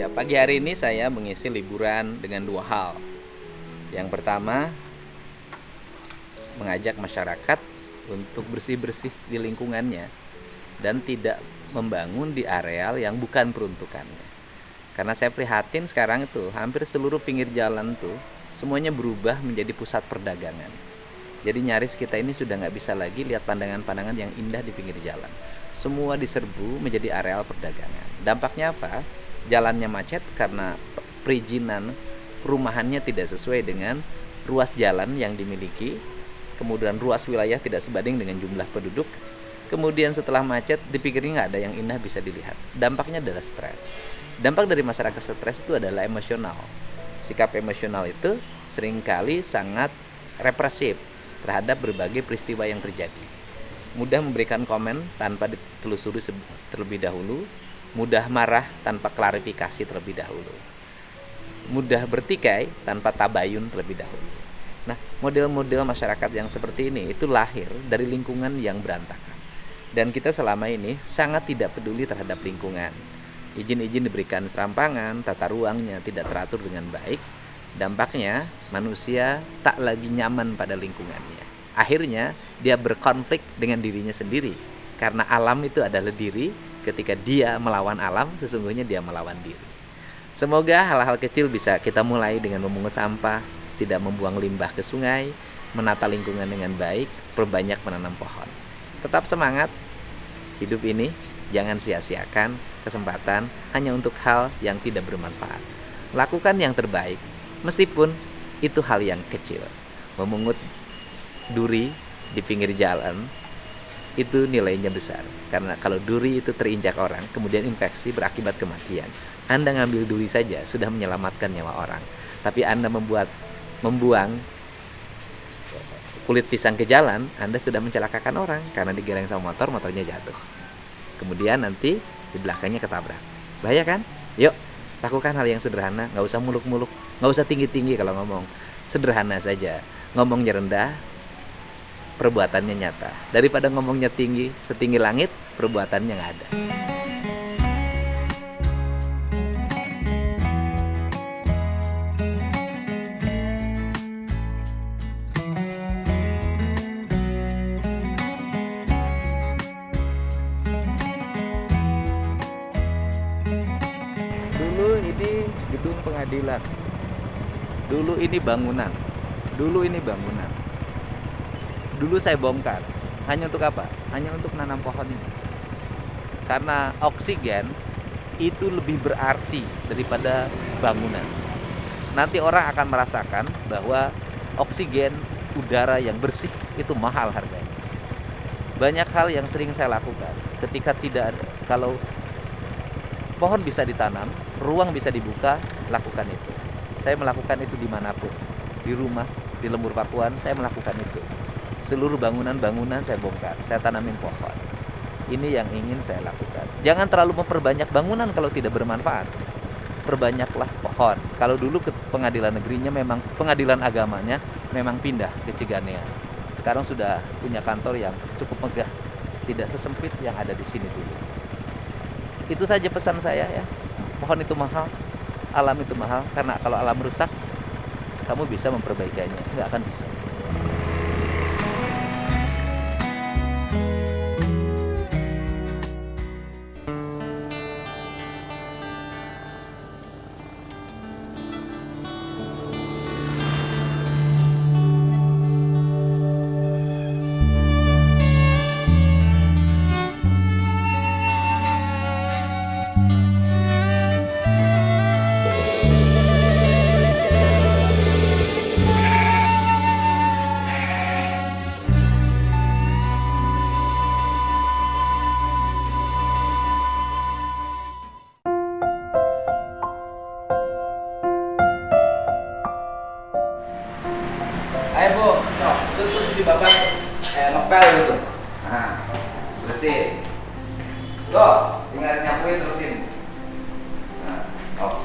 Ya, pagi hari ini saya mengisi liburan dengan dua hal. Yang pertama, mengajak masyarakat untuk bersih-bersih di lingkungannya dan tidak membangun di areal yang bukan peruntukannya. Karena saya prihatin sekarang itu hampir seluruh pinggir jalan tuh semuanya berubah menjadi pusat perdagangan. Jadi nyaris kita ini sudah nggak bisa lagi lihat pandangan-pandangan yang indah di pinggir jalan. Semua diserbu menjadi areal perdagangan. Dampaknya apa? Jalannya macet karena perizinan perumahannya tidak sesuai dengan ruas jalan yang dimiliki. Kemudian ruas wilayah tidak sebanding dengan jumlah penduduk. Kemudian setelah macet di pinggirnya nggak ada yang indah bisa dilihat. Dampaknya adalah stres. Dampak dari masyarakat stres itu adalah emosional. Sikap emosional itu seringkali sangat represif terhadap berbagai peristiwa yang terjadi. Mudah memberikan komen tanpa ditelusuri terlebih dahulu, mudah marah tanpa klarifikasi terlebih dahulu, mudah bertikai tanpa tabayun terlebih dahulu. Nah, model-model masyarakat yang seperti ini itu lahir dari lingkungan yang berantakan. Dan kita selama ini sangat tidak peduli terhadap lingkungan. Izin-izin diberikan serampangan, tata ruangnya tidak teratur dengan baik. Dampaknya manusia tak lagi nyaman pada lingkungannya. Akhirnya dia berkonflik dengan dirinya sendiri. Karena alam itu adalah diri, ketika dia melawan alam, sesungguhnya dia melawan diri. Semoga hal-hal kecil bisa kita mulai dengan memungut sampah, tidak membuang limbah ke sungai, menata lingkungan dengan baik, perbanyak menanam pohon. Tetap semangat, hidup ini jangan sia-siakan kesempatan hanya untuk hal yang tidak bermanfaat. Lakukan yang terbaik, meskipun itu hal yang kecil. Memungut duri di pinggir jalan itu nilainya besar. Karena kalau duri itu terinjak orang, kemudian infeksi berakibat kematian. Anda ngambil duri saja sudah menyelamatkan nyawa orang. Tapi Anda membuang kulit pisang ke jalan, Anda sudah mencelakakan orang karena digereng sama motor, motornya jatuh. Kemudian nanti di belakangnya ketabrak. Bahaya kan? Yuk, lakukan hal yang sederhana, nggak usah muluk-muluk, nggak usah tinggi-tinggi kalau ngomong. Sederhana saja, ngomongnya rendah, perbuatannya nyata. Daripada ngomongnya tinggi, setinggi langit, perbuatannya nggak ada. Dulu ini gedung pengadilan. Dulu ini bangunan. Dulu saya bongkar. Hanya untuk apa? Hanya untuk nanam pohon ini. Karena oksigen itu lebih berarti daripada bangunan. Nanti orang akan merasakan bahwa oksigen udara yang bersih itu mahal harganya. Banyak hal yang sering saya lakukan ketika tidak ada, kalau pohon bisa ditanam, ruang bisa dibuka, lakukan itu. Saya melakukan itu dimanapun, di rumah, di lembur Pakuan, saya melakukan itu. Seluruh bangunan-bangunan saya bongkar, saya tanamin pohon. Ini yang ingin saya lakukan. Jangan terlalu memperbanyak bangunan kalau tidak bermanfaat. Perbanyaklah pohon. Kalau dulu ke pengadilan negerinya memang, pengadilan agamanya memang pindah ke Ciganea. Sekarang sudah punya kantor yang cukup megah, tidak sesempit yang ada di sini dulu. Itu saja pesan saya ya. Pohon itu mahal, alam itu mahal. Karena kalau alam rusak, kamu bisa memperbaikinya, nggak akan bisa. Ayo Bu, itu di babat ngepel gitu. Nah, bersih. Loh, tinggal nyapuin terusin. Nah, oh.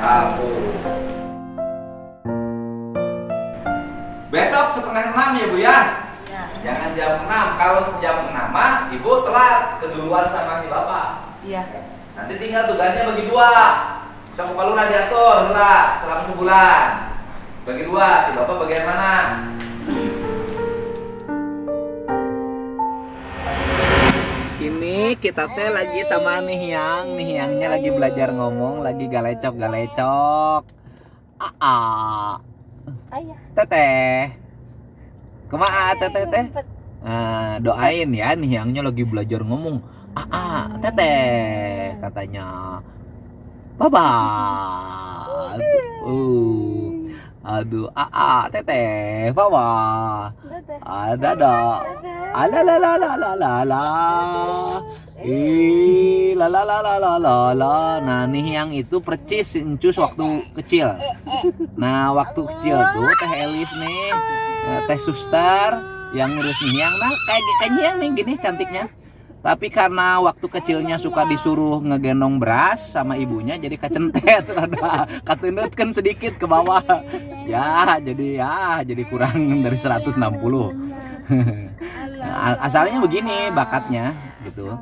Sapu. Besok setengah 6 ya Bu ya. Ya. Jangan jam 6. Kalau jam 6 mah Ibu telat keduluan sama si Bapak. Iya. Nanti tinggal tugasnya bagi dua. Sok kepala diatur lah selama sebulan. Bagi dua, si Bapak bagian mana? Ini kita teh lagi sama Nihyangnya lagi belajar ngomong, lagi galecok. Ayah. Teteh. Kumaha teteh? Nah, doain ya Nihyangnya lagi belajar ngomong. Teteh katanya. Baba. Aduh, teteh, baba. Dadah. Nah, Nihyang itu percis encus waktu kecil. Nah, waktu kecil tuh Teh Elis nih, Teh Suster yang ngurus Nihyang. Nah, kayak Nihyang nih gini cantiknya. Tapi karena waktu kecilnya suka disuruh ngegendong beras sama ibunya, jadi kecentet rada katendetkeun sedikit ke bawah. Jadi kurang dari 160. Asalnya begini bakatnya gitu.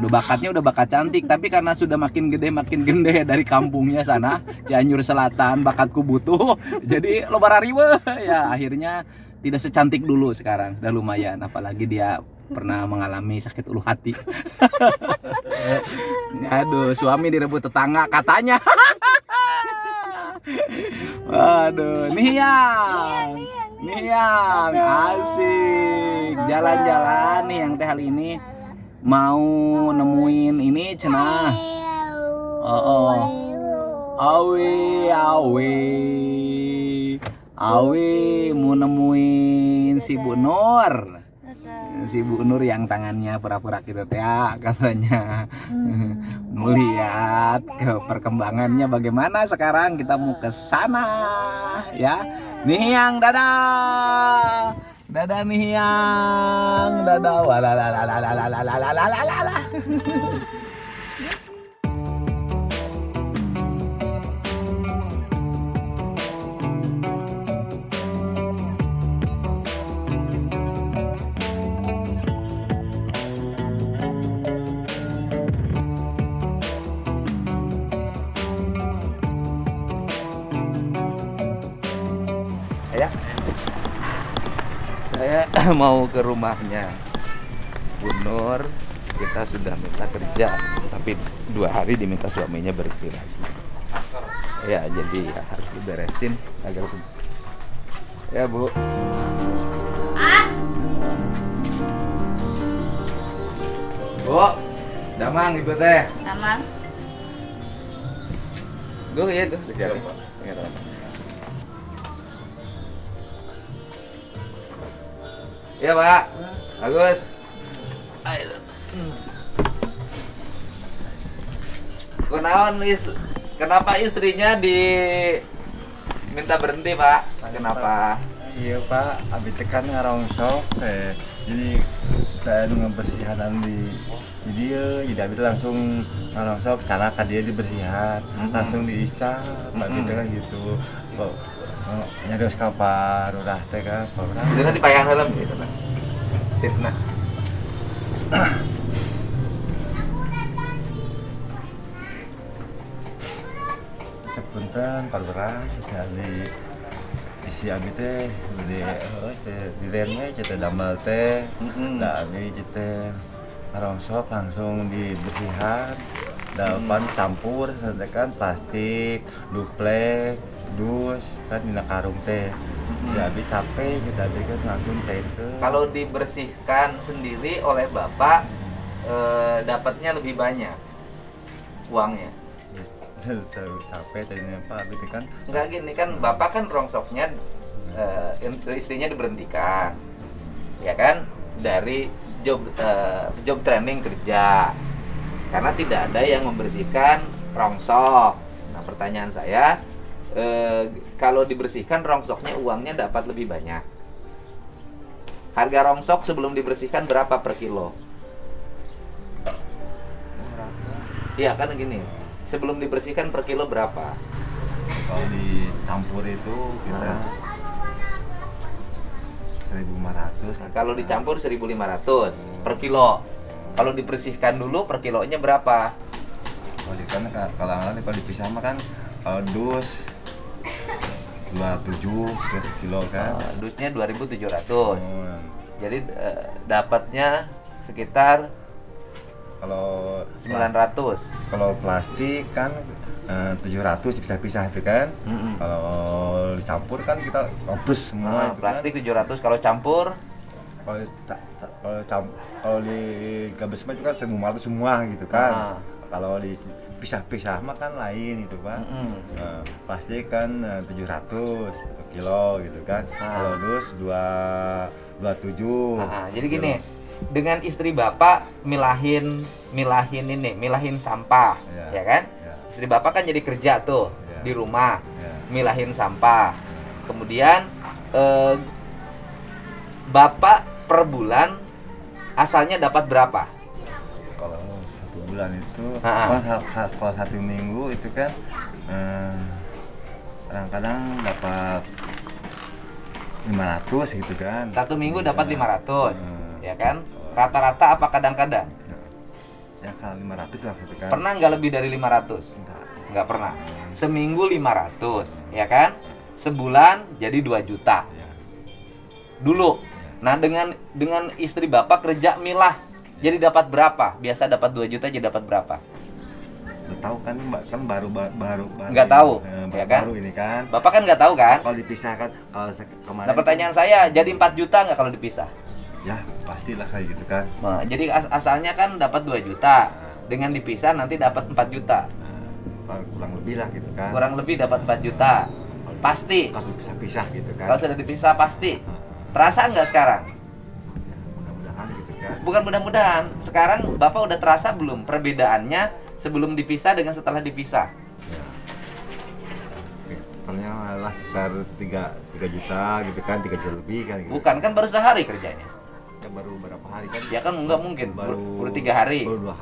Bakatnya udah bakat cantik, tapi karena sudah makin gede dari kampungnya sana, Cianjur Selatan, bakatku butuh. Jadi loba rariweuh ya, akhirnya tidak secantik dulu sekarang, sudah lumayan, apalagi dia pernah mengalami sakit ulu hati. Aduh, suami direbut tetangga katanya. Waduh, Nihyang asik jalan-jalan nih yang teh kali ini mau nemuin ini cenah. Awi mau nemuin si Bu Nur. Si Bu Nur yang tangannya pura-pura gitu teh katanya. Mau lihat ke perkembangannya bagaimana sekarang, kita mau ke sana ya. Nihyang dadah. Dadah Nihyang, dadah. Walalalalalalalalalalalala. Saya mau ke rumahnya Bu Nur. Kita sudah minta kerja, tapi 2 hari diminta suaminya berhenti lagi. Ya, jadi ya harus diberesin agar ya Bu. Bu, damang ibu teh. Damang. Duh ya duh, sejarah. Iya Pak, bagus. Kenapa istrinya diminta berhenti Pak? Kenapa? Iya Pak, abis tekan ngarongsok jadi saya ngebersihan di jadi abis langsung ngarongsok cara ke dia dibersihan langsung diicat gitu kan gitu. Nyados kapar udah teh kan dengan dipayang helm gitu kan. Tipna. Sepunten parberas sekali isi abi teh di remnya kita damel teh da abi kita ngarongsok langsung dibersihan depan campur kan plastik duplek dus kan dina karung teh. Jadi capek kita kan langsung dicairkan. Kalau dibersihkan sendiri oleh Bapak dapatnya lebih banyak uangnya. Capek tadinya Pak gitu kan. Enggak gini kan, Bapak kan rongsoknya istrinya diberhentikan. Ya kan? Dari job training kerja. Karena tidak ada yang membersihkan rongsok. Nah, pertanyaan saya, kalau dibersihkan rongsoknya uangnya dapat lebih banyak. Harga rongsok sebelum dibersihkan berapa per kilo? Iya kan gini, sebelum dibersihkan per kilo berapa? Kalau dicampur itu kita 1.500. Nah, kalau dicampur 1.500 per kilo. Kalau dibersihkan dulu per kilonya berapa? Kalau dipisah mah kan kalau dus 27 terus kilo kan. Dusnya 2.700. Jadi dapatnya sekitar Kalau 900. Kalau plastik kan 700 pisah-pisah itu kan. Kalau dicampur kan kita habis semua itu plastik kan. 700, kalau campur kalau di gabus itu kan 1.500 semua gitu kan. Kalau dipisah-pisah mah kan lain itu Pak. Plastik kan 700 per kilo gitu kan. Kalau dus 27. Jadi gini, dengan istri Bapak milahin sampah, ya kan? Istri Bapak kan jadi kerja tuh di rumah, milahin sampah. Kemudian Bapak per bulan asalnya dapat berapa? Kalau 1 bulan itu, kalau 1 minggu itu kan kadang-kadang dapat 500 gitu kan. 1 minggu dapat 500, ya kan? Rata-rata apa kadang-kadang? Ya kalau 500 lah gitu kan. Pernah nggak lebih dari 500? Nggak pernah. Seminggu 500, ya kan? Sebulan jadi 2 juta. Dulu. Nah, dengan istri Bapak kerja milah, jadi dapat berapa? Biasa dapat 2 juta, jadi dapat berapa? Nggak tahu kan, baru nggak tahu, ya kan? Baru ini kan. Bapak kan nggak tahu kan? Kalau dipisahkan, kalau kemarin. Nah, pertanyaan saya, jadi 4 juta nggak kalau dipisah? Ya, pastilah kayak gitu kan. Nah, jadi asalnya kan dapat 2 juta. Dengan dipisah nanti dapat 4 juta. Kurang lebih lah gitu kan. Kurang lebih dapat 4 juta. Pasti. Kalau dipisah-pisah gitu kan. Kalau sudah dipisah pasti. Terasa nggak sekarang? Mudah-mudahan gitu kan. Bukan mudah-mudahan. Sekarang Bapak udah terasa belum perbedaannya sebelum dipisah dengan setelah dipisah? Ya. Ternyata malah sekitar 3 juta gitu kan, 3 juta lebih kan gitu. Bukan, kan baru sehari kerjanya. Ya baru berapa hari kan? Ya kan nggak mungkin, baru 3 hari. Baru 2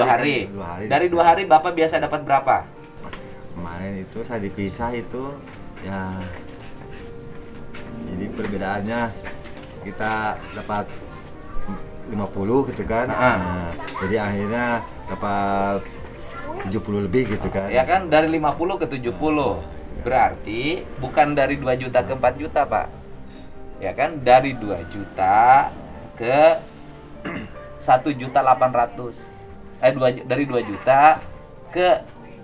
hari. hari. Dari 2 hari Bapak biasa dapat berapa? Kemarin itu saya dipisah itu ya. Jadi perbedaannya kita dapat 50 gitu kan. Nah, jadi akhirnya dapat 70 lebih gitu kan. Ya kan, dari 50 ke 70. Berarti bukan dari 2 juta ke 4 juta, Pak. Ya kan, dari 2 juta ke 1.800.000. Dari 2 juta ke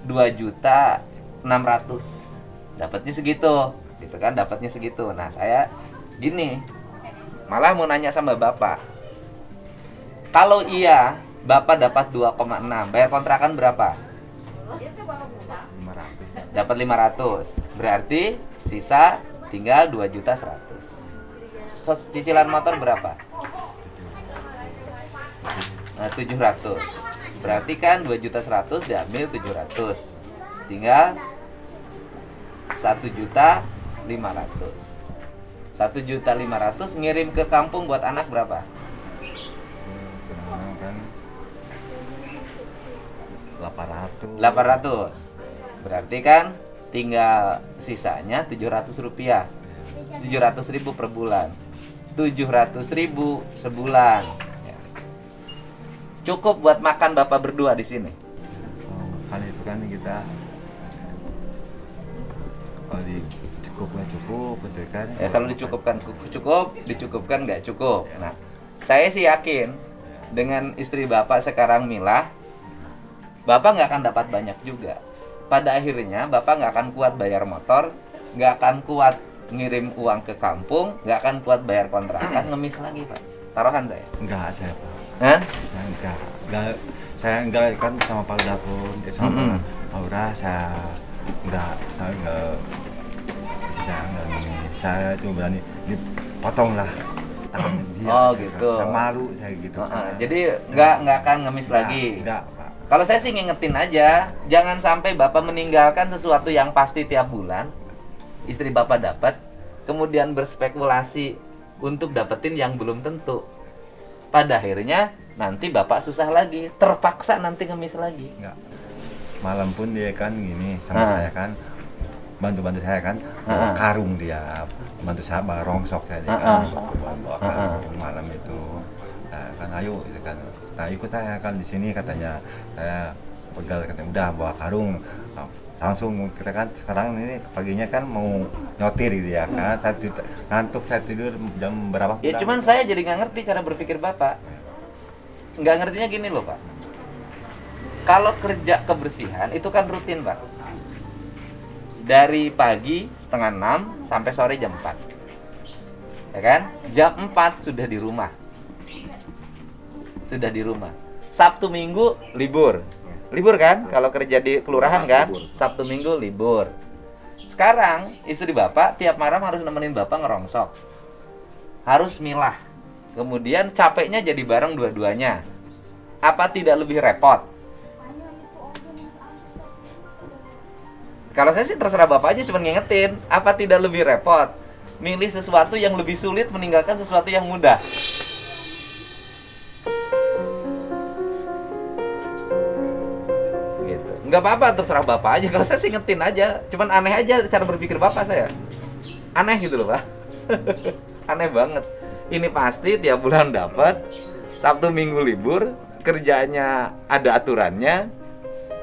2.600.000. Dapatnya segitu. Gitu kan, dapatnya segitu. Nah, saya gini, malah mau nanya sama Bapak. Kalau iya, Bapak dapat 2,6, bayar kontrakan berapa? 500. Dapat 500. Berarti sisa tinggal 2.100.000. Cicilan motor berapa? Nah, 700. Berarti kan 2.100.000 diambil 700. Tinggal 1.500.000. 1.500.000 ngirim ke kampung buat anak berapa? Kan 800. 800. Berarti kan tinggal sisanya 700 rupiah. 700.000 per bulan. 700.000 sebulan. Ya. Cukup buat makan Bapak berdua di sini. Kan itu kan kita kalau cukup betul kan. Ya, kalau dicukupkan nggak cukup. Nah, saya sih yakin dengan istri Bapak sekarang milah, Bapak nggak akan dapat banyak juga. Pada akhirnya Bapak nggak akan kuat bayar motor, nggak akan kuat ngirim uang ke kampung, nggak akan kuat bayar kontrakan, ngemis lagi Pak. Taruhan saya. Enggak saya Pak. Hah? Saya enggak kan sama Pak Dapur, sama Aura saya enggak saya cuma berani dipotong lah tangannya dia. Oh gitu. Saya malu saya gitu. Jadi nggak akan ngemis lagi. Enggak Pak. Kalau saya sih ngingetin aja, jangan sampai Bapak meninggalkan sesuatu yang pasti tiap bulan, istri Bapak dapat, kemudian berspekulasi untuk dapetin yang belum tentu. Pada akhirnya nanti Bapak susah lagi, terpaksa nanti ngemis lagi. Enggak. Malam pun dia kan gini sama saya kan, bantu saya kan, bawa karung dia bantu saya barongsok ya Ah, bawa malam itu. Nah, kan ayo gitu kan. Nah, ikut saya kan di sini katanya. Saya pegal katanya udah bawa karung. Nah, langsung kita kan sekarang ini paginya kan mau nyotir gitu ya kan. Ngantuk saya tidur jam berapa? Ya cuman saya jadi nggak ngerti cara berpikir Bapak. Nggak ngertinya gini loh Pak. Kalau kerja kebersihan itu kan rutin Pak. Dari pagi setengah 6 sampai sore jam 4. Ya kan? Jam 4 sudah di rumah. Sudah di rumah. Sabtu Minggu libur. Libur kan? Kalau kerja di kelurahan kan? Sabtu Minggu libur. Sekarang istri Bapak tiap malam harus nemenin Bapak ngerongsok. Harus milah. Kemudian capeknya jadi bareng dua-duanya. Apa tidak lebih repot? Kalau saya sih terserah Bapak aja, cuma ngingetin. Apa tidak lebih repot? Milih sesuatu yang lebih sulit, meninggalkan sesuatu yang mudah. Gitu. Nggak apa-apa, terserah Bapak aja. Kalau saya sih ngingetin aja. Cuman aneh aja cara berpikir Bapak saya. Aneh gitu loh Pak. Aneh banget. Ini pasti tiap bulan dapat, Sabtu Minggu libur, kerjanya ada aturannya,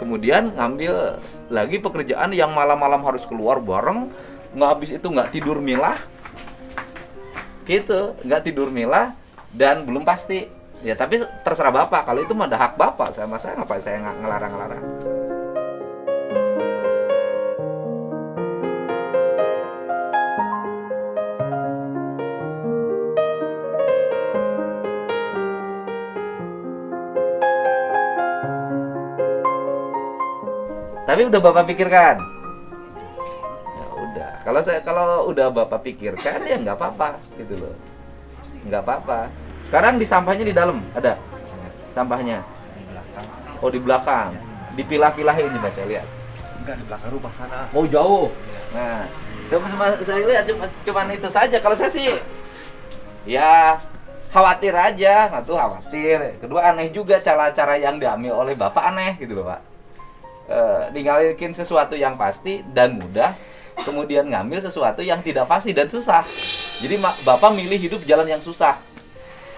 kemudian ngambil lagi pekerjaan yang malam-malam harus keluar bareng, nggak habis itu nggak tidur milah, gitu, nggak tidur milah dan belum pasti. Ya tapi terserah Bapak, kalau itu mah ada hak Bapak, sama saya ngapain saya ngelarang-larang. Tapi udah Bapak pikirkan? Ya udah. Kalau udah Bapak pikirkan ya nggak apa-apa gitu loh. Nggak apa-apa. Sekarang di sampahnya di dalam ada sampahnya. Di belakang. Oh di belakang. Dipilah-pilahin coba saya lihat. Enggak, di belakang rumah sana. Oh jauh. Nah, saya lihat cuman itu saja. Kalau saya sih ya khawatir aja, nggak tuh khawatir. Kedua aneh juga cara-cara yang diambil oleh Bapak, aneh gitu loh Pak. Ninggalin sesuatu yang pasti dan mudah, kemudian ngambil sesuatu yang tidak pasti dan susah. Jadi Bapak milih hidup jalan yang susah.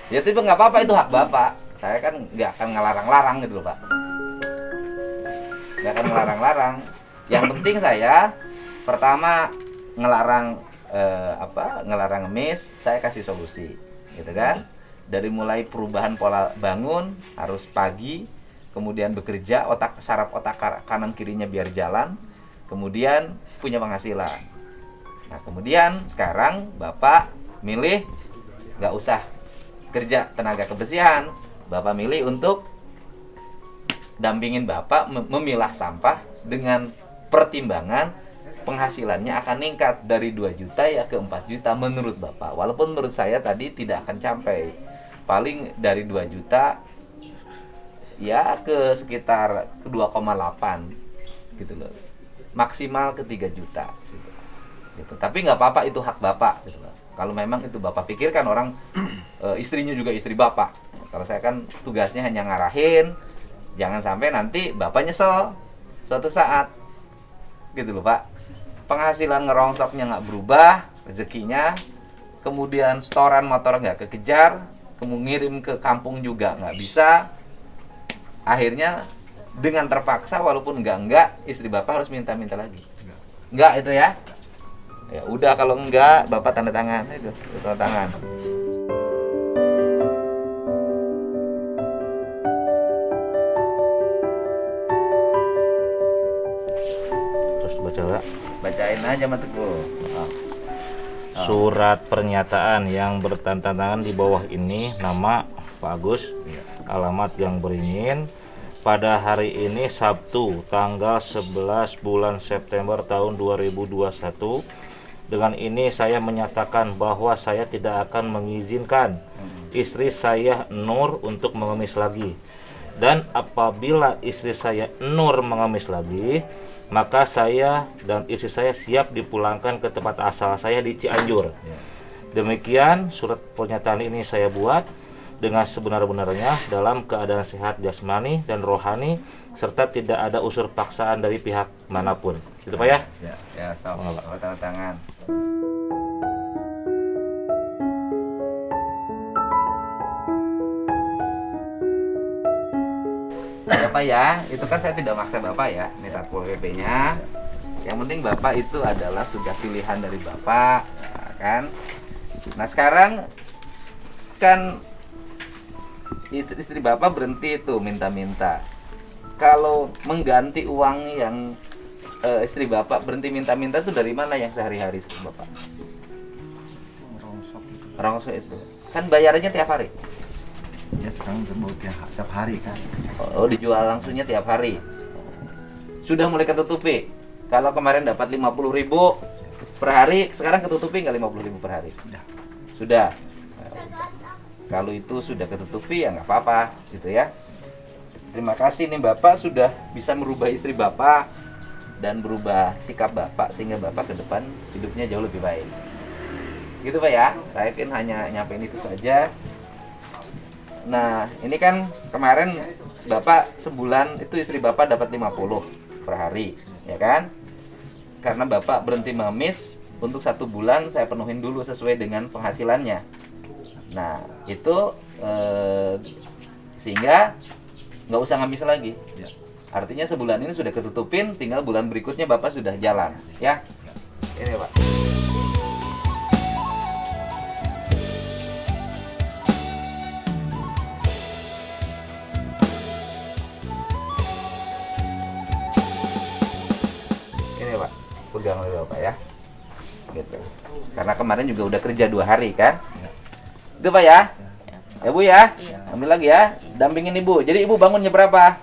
Ya tapi nggak apa-apa, itu hak Bapak. Saya kan nggak akan ngelarang-larang gitu loh Pak. Nggak akan ngelarang-larang. Yang penting saya pertama ngelarang ngelarang ngemis, saya kasih solusi, gitu kan? Dari mulai perubahan pola bangun harus pagi. Kemudian bekerja, saraf otak kanan kirinya biar jalan, kemudian punya penghasilan. Nah kemudian sekarang Bapak milih nggak usah kerja tenaga kebersihan, Bapak milih untuk dampingin Bapak memilah sampah dengan pertimbangan penghasilannya akan meningkat dari 2 juta ya ke 4 juta menurut Bapak. Walaupun menurut saya tadi tidak akan sampai, paling dari 2 juta ya ke sekitar ke 2,8 gitu loh, maksimal ke 3 juta gitu. Tapi nggak apa-apa, itu hak Bapak gitu loh. Kalau memang itu Bapak pikirkan, orang istrinya juga istri Bapak. Kalau saya kan tugasnya hanya ngarahin, jangan sampai nanti Bapak nyesel suatu saat gitu loh Pak. Penghasilan ngerongsoknya nggak berubah, rezekinya, kemudian setoran motor nggak kekejar, kemudian ngirim ke kampung juga nggak bisa. Akhirnya dengan terpaksa, walaupun enggak, istri Bapak harus minta-minta lagi. Enggak itu ya? Ya udah, kalau enggak Bapak tanda tangan itu, tanda tangan. Terus baca ya. Bacain aja Mas Teguh. Surat pernyataan yang bertantangan di bawah ini, nama Pak Agus, alamat yang beringin. Pada hari ini Sabtu tanggal 11 bulan September tahun 2021. Dengan ini saya menyatakan bahwa saya tidak akan mengizinkan istri saya Nur untuk mengemis lagi. Dan apabila istri saya Nur mengemis lagi, maka saya dan istri saya siap dipulangkan ke tempat asal saya di Cianjur. Demikian surat pernyataan ini saya buat dengan sebenar-benarnya dalam keadaan sehat jasmani dan rohani, serta tidak ada unsur paksaan dari pihak manapun. Gitu Pak ya? Ya, so, tanda tangan. Bapak ya. Itu kan saya tidak maksa Bapak ya. Ini Satpol PP-nya. Yang penting Bapak itu adalah sudah pilihan dari Bapak, ya kan? Nah sekarang kan istri Bapak berhenti itu minta-minta. Kalau mengganti uang yang istri Bapak berhenti minta-minta itu dari mana yang sehari-hari Bapak? Rongsok itu. Kan bayarannya tiap hari. Ya sekarang terbau tiap hari kan. Oh, dijual langsungnya tiap hari. Sudah mulai ketutupi. Kalau kemarin dapat 50.000 per hari, sekarang ketutupi nggak 50.000 per hari? Sudah. Kalau itu sudah ketutupi ya nggak apa-apa, gitu ya. Terima kasih nih Bapak sudah bisa merubah istri Bapak dan berubah sikap Bapak sehingga Bapak ke depan hidupnya jauh lebih baik. Gitu Pak ya. Saya kan hanya nyampein itu saja. Nah, ini kan kemarin Bapak sebulan itu istri Bapak dapat 50 per hari, ya kan? Karena Bapak berhenti mengemis, untuk 1 bulan saya penuhin dulu sesuai dengan penghasilannya. Nah, itu sehingga nggak usah ngamis lagi. Artinya sebulan ini sudah ketutupin, tinggal bulan berikutnya Bapak sudah jalan, ya? Ini Pak. Ini Pak, pegang oleh Bapak ya. Gitu. Karena kemarin juga udah kerja 2 hari kan? Itu Pak ya? Ya Bu ya? Ambil lagi ya. Dampingin Ibu. Jadi Ibu bangunnya berapa?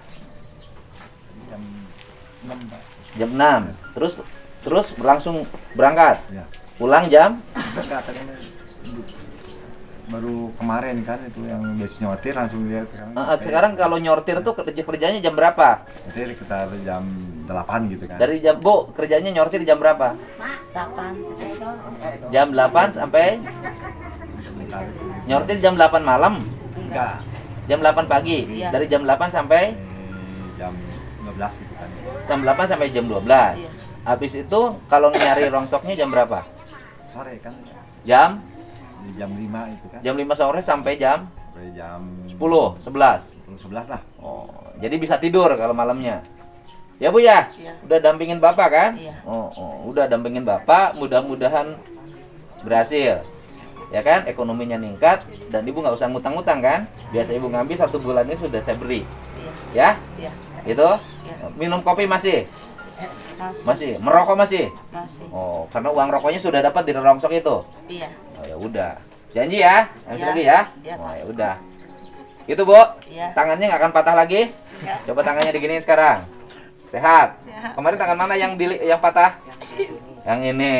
Jam 6. Terus langsung berangkat. Pulang jam? Baru kemarin kan itu yang biasa nyortir langsung lihat sekarang kalau nyortir tuh kerjanya jam berapa? Nyortir sekitar jam 8 gitu kan. Dari jam Bu, kerjanya nyortir jam berapa? 8. Jam 8 sampai nyortir jam 8 malam? Enggak. Jam 8 pagi? Iya. Dari jam 8 sampai? Jam 12 gitu kan. Jam 8 sampai jam 12. Iya. Habis itu kalau nyari rongsoknya jam berapa? Sore kan. Jam? Jam 5 itu kan. Jam 5 sore sampai jam? Sampai jam 10, 11. 11 lah. Oh, jadi bisa tidur kalau malamnya. Ya Bu ya? Iya. Udah dampingin Bapak kan? Iya. Udah dampingin Bapak, mudah-mudahan berhasil. Ya kan? Ekonominya ningkat dan Ibu nggak usah ngutang-ngutang kan? Biasa Ibu ngambil 1 bulan ini sudah saya beri. Iya. Ya? Iya. Gitu? Iya. Minum kopi masih? Masih. Masih. Merokok masih? Masih. Oh, karena uang rokoknya sudah dapat di rongsok itu. Iya. Oh ya udah. Janji ya? Nanti Iya. lagi ya? Iya, Oh Pak. ya udah. Gitu Bu. Iya. Tangannya nggak akan patah lagi? Iya. Coba tangannya diginiin sekarang. Sehat. Sehat. Kemarin tangan mana yang yang patah? Yang ini.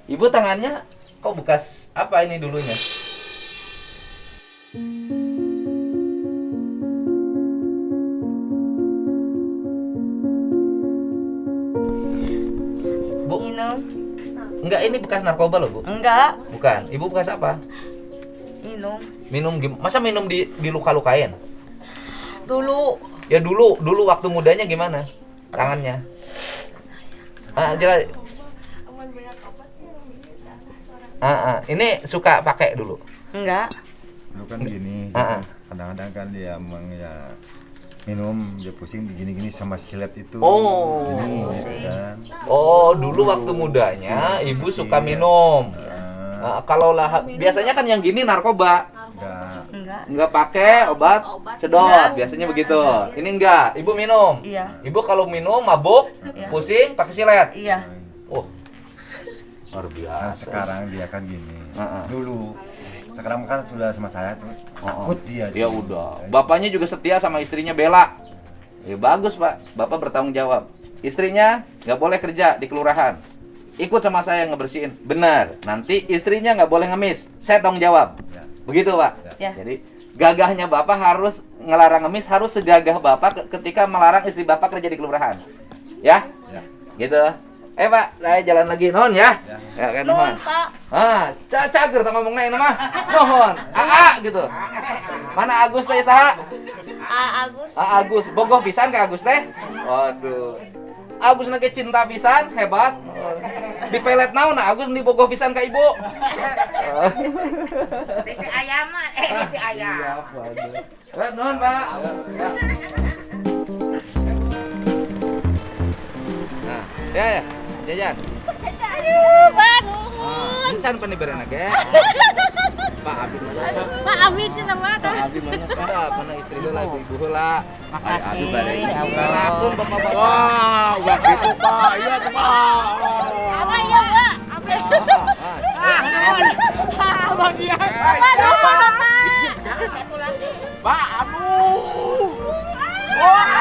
Ibu tangannya kok bekas apa ini dulunya? Bu, Minum. enggak ini bekas narkoba loh Bu. Enggak. Bukan. Ibu bekas apa? Minum. Minum masa minum diluka-lukain? Dulu. Ya dulu waktu mudanya gimana? Tangannya. Jelas. Ini suka pakai dulu. Enggak. Lu kan gini. Ah, ah. Kadang-kadang kan dia emang ya minum dia pusing gini-gini sama silet itu. Oh. Gini, Pusing. gitu kan. Oh, dulu waktu mudanya ibu suka minum. Kalau lah biasanya kan yang gini narkoba. Enggak. Enggak pakai obat sedot, biasanya begitu. Ini enggak, ibu minum. Iya. Ibu kalau minum mabuk, Iya. pusing, pakai silet. Iya. Oh. Luar Nah, biasa. sekarang dia kan gini. Ah, ah. Dulu. Sekarang kan sudah sama saya tuh. Takut dia. Ya udah. Bapaknya juga setia sama istrinya Bella. Ya bagus, Pak. Bapak bertanggung jawab. Istrinya nggak boleh kerja di kelurahan. Ikut sama saya ngebersihin. Benar. Nanti istrinya nggak boleh ngemis. Saya tanggung jawab. Ya. Begitu, Pak. Ya. Jadi gagahnya Bapak harus ngelarang ngemis, harus segagah Bapak ketika melarang istri Bapak kerja di kelurahan. Ya? Ya. Gitu. Pak, saya jalan lagi non ya. Ya kan Nuhun, non. Pak. Cager tak ngomong naik nama. Mohon. Aa gitu. Mana Agus teh saha? Agus. Agus. Bogoh pisan ke Agus teh? Waduh. Agus nage cinta pisan, hebat. Di pelet naon Agus di bogoh pisan ka ibu. Itu ayaman, itu ayam. Iya, waduh. Nuhun, Pak. Ya. Ya, jajan. Aduh, baru. Ah, encan pan diberen ge. Pak Abi mana? Pak Amin sih nama Pak Abi mana? Ada mana istri heula, ibu heula. Makasih, Aduh bare. ya Allah. Karakun bapak-bapak. Wah, udah gitu Pak. Iya tuh Pak. Apa ya, Pak? Apa? Abang dia. Aduh, Pak. Pak, aduh. Wah.